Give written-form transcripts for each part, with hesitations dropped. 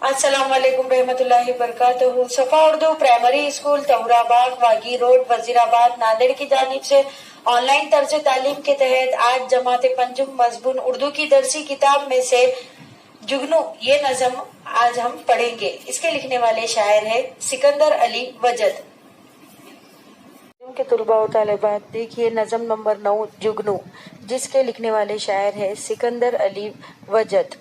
अस्सलाम वालेकुम रहमतुल्लाहि वबरकातुहू। सफा Urdu primary school Tahurabagh वागी road Wazirabad Nanded की जानिब से ऑनलाइन तर्ज तालीम के तहत आज जमात पंजुम मजबून उर्दू की दरसी किताब में से जुगनू ये नज़म आज हम पढ़ेंगे। इसके लिखने वाले शायर है सिकंदर अली वजद। के तुलबा और तालिबात देखिए नज़म नंबर 9 जुगनू, जिसके लिखने वाले शायर है सिकंदर अली वजद।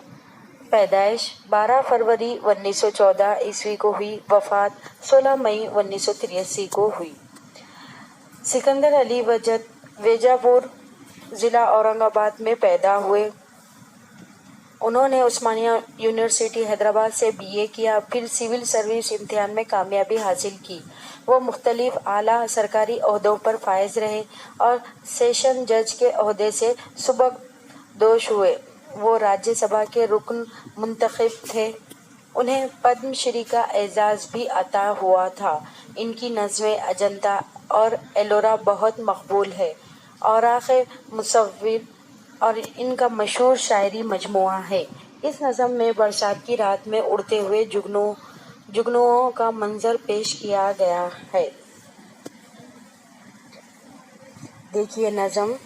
पैदाइश 12 फरवरी 1914 ईस्वी को हुई, वफात 16 मई 1983 को हुई। सिकंदर अली वजद वेजापुर ज़िला औरंगाबाद में पैदा हुए। उन्होंने उस्मानिया यूनिवर्सिटी हैदराबाद से बीए किया, फिर सिविल सर्विस इम्तिहान में कामयाबी हासिल की। वो मुख्तलिफ आला सरकारी ओहदों पर फायज रहे और सेशन जज के ओहदे से सुबकदोश हुए। वो राज्यसभा के रुकन मुंतखब थे। उन्हें पद्मश्री का एजाज़ भी अता हुआ था। इनकी नज़्में अजंता और एलोरा बहुत मकबूल है। औराक़ मुसव्विर और इनका मशहूर शायरी मजमुआ है। इस नज़म में बरसात की रात में उड़ते हुए जुगनुओं का मंजर पेश किया गया है। देखिए नज़म।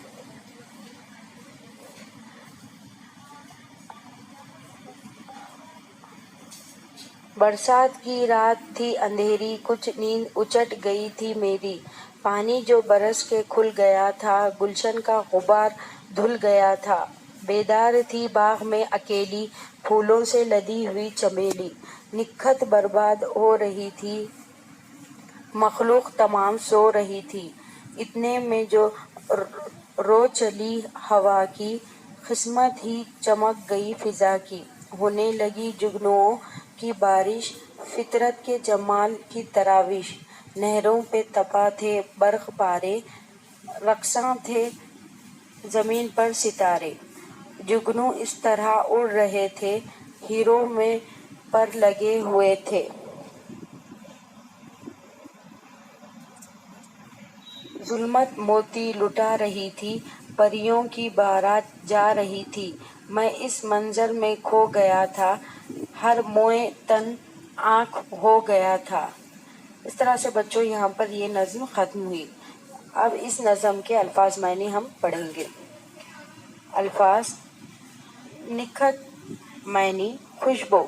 बरसात की रात थी अंधेरी, कुछ नींद उचट गई थी मेरी। पानी जो बरस के खुल गया था, गुलशन का गुबार धुल गया था। बेदार थी बाग में अकेली, फूलों से लदी हुई चमेली। निखत बर्बाद हो रही थी, मखलूक तमाम सो रही थी। इतने में जो रो चली हवा की, किस्मत ही चमक गई फिजा की। होने लगी जुगनुओं की बारिश, फितरत के जमाल की तराविश। नहरों पे तपा थे बर्फ पारे, रक्सां थे जमीन पर सितारे। जुगनू इस तरह उड़ रहे थे, हीरों में पर लगे हुए थे। जुल्मत मोती लुटा रही थी, परियों की बारात जा रही थी। मैं इस मंजर में खो गया था, हर मोए तन आँख हो गया था। इस तरह से बच्चों यहाँ पर ये नज़्म ख़त्म हुई। अब इस नज़म के अल्फाज मायने हम पढ़ेंगे। अल्फाज निखत मायने खुशबू,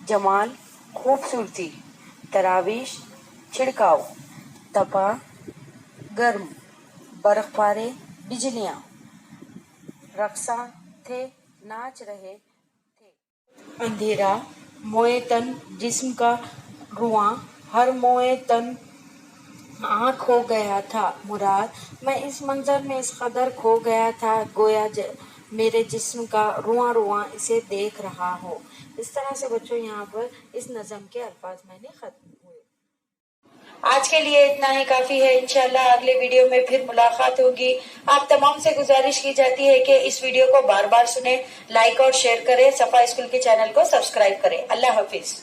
जमाल खूबसूरती, तराविश छिड़काव, तपा गर्म, बर्फबारे बिजलियाँ, रक्सा थे नाच रहे थे। अंधेरा मोए तन जिस्म का रुआं, हर मोए तन आँख हो गया था। मुराद मैं इस मंजर में इस कदर खो गया था, गोया मेरे जिस्म का रुआं रुआं इसे देख रहा हो। इस तरह से बच्चों यहाँ पर इस नज़म के अल्फाज मैंने खत्म हुए। आज के लिए इतना ही काफी है। इंशाल्लाह अगले वीडियो में फिर मुलाकात होगी। आप तमाम से गुजारिश की जाती है कि इस वीडियो को बार बार सुने, लाइक और शेयर करें, सफा स्कूल के चैनल को सब्सक्राइब करें। अल्लाह हाफिज।